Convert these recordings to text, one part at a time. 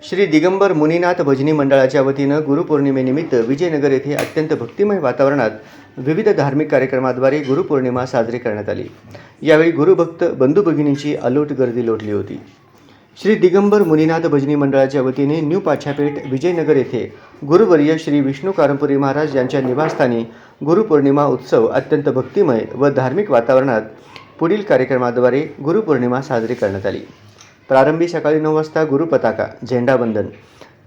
श्री दिगंबर मुनीनाथ भजनी मंडळाच्या वतीनं गुरुपौर्णिमेनिमित्त विजयनगर येथे अत्यंत भक्तिमय वातावरणात विविध धार्मिक कार्यक्रमाद्वारे गुरुपौर्णिमा साजरी करण्यात आली। यावेळी गुरुभक्त बंधू भगिनींची अलोट गर्दी लोटली होती। श्री दिगंबर मुनीनाथ भजनी मंडळाच्या वतीने न्यू पाछापेठ विजयनगर येथे गुरुवर्य श्री विष्णू कारंपुरी महाराज यांच्या निवासस्थानी गुरुपौर्णिमा उत्सव अत्यंत भक्तिमय व धार्मिक वातावरणात पुढील कार्यक्रमाद्वारे गुरुपौर्णिमा साजरी करण्यात आली। प्रारंभी सकाळी 9 वाजता गुरुपताका झेंडावंदन,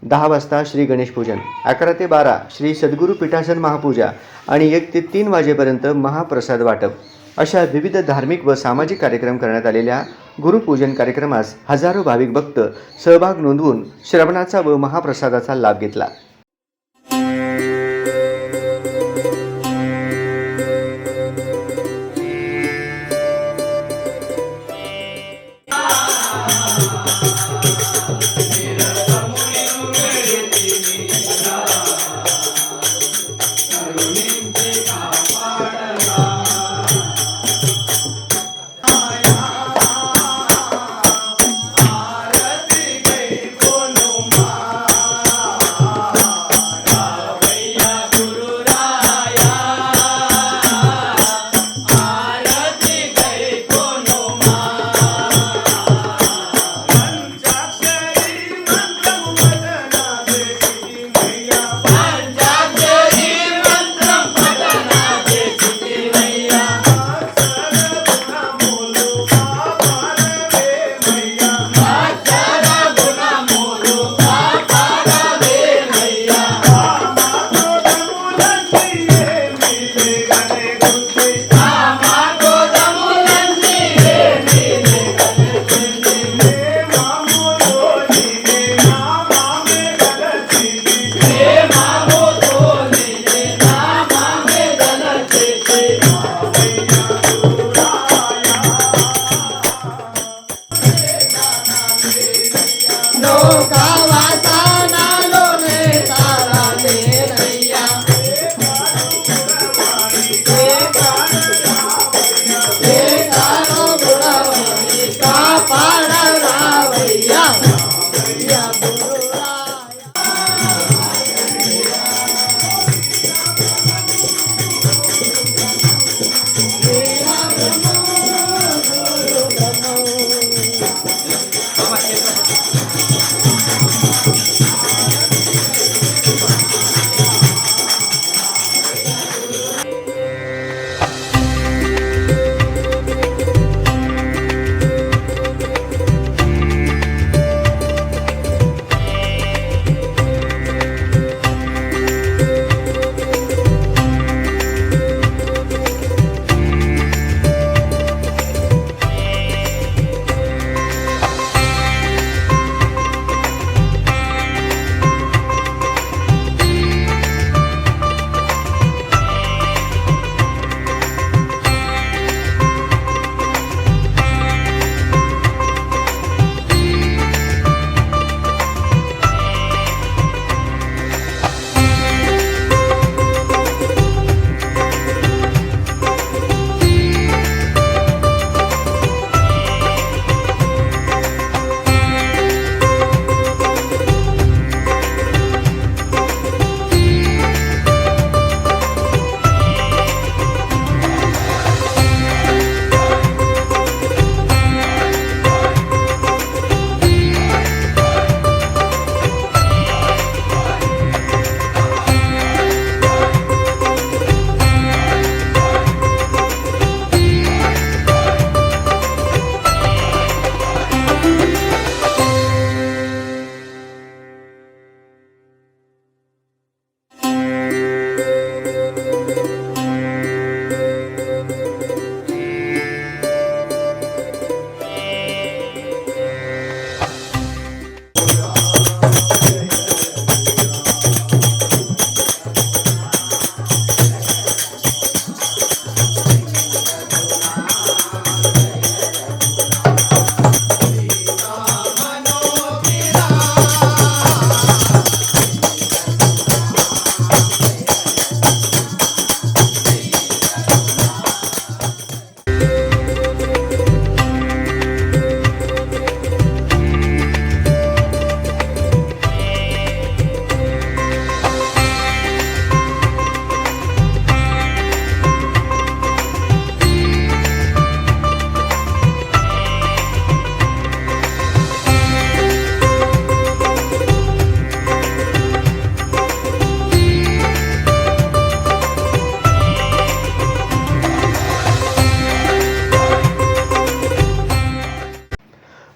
10 वाजता श्री गणेश पूजन, 11 ते 12 श्री सद्गुरू पीठासन महापूजा आणि 1 ते 3 वाजेपर्यंत महाप्रसाद वाटप अशा विविध धार्मिक व सामाजिक कार्यक्रम करण्यात आलेल्या गुरुपूजन कार्यक्रमास हजारो भाविक भक्त सहभाग नोंदवून श्रवणाचा व महाप्रसादाचा लाभ घेतला।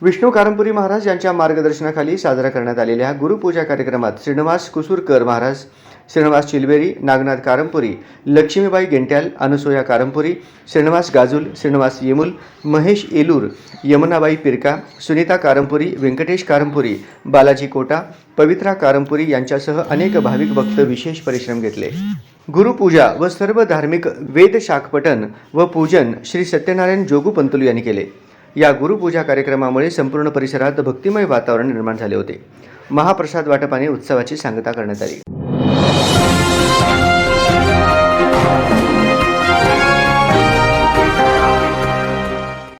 विष्णू कारंपुरी महाराज यांच्या मार्गदर्शनाखाली साजरा करण्यात आलेल्या गुरुपूजा कार्यक्रमात श्रीनिवास कुसूरकर महाराज, श्रीनिवास चिलबेरी, नागनाथ कारंपुरी, लक्ष्मीबाई गेंट्याल, अनुसोया कारंपुरी, श्रीनिवास गाजुल, श्रीनिवास येमुल, महेश येलूर, यमुनाबाई पिरका, सुनीता कारंपुरी, व्यंकटेश कारंपुरी, बालाजी कोटा, पवित्रा कारंपुरी यांच्यासह अनेक भाविक भक्त विशेष परिश्रम घेतले. गुरुपूजा व सर्व धार्मिक वेद शाकपठन व पूजन श्री सत्यनारायण जोगू पंतलू यांनी केले. या गुरुपूजा कार्यक्रमामुळे संपूर्ण परिसरात भक्तिमय वातावरण निर्माण झाले होते. महाप्रसाद वाटपाने उत्सवाची सांगता करण्यात आली.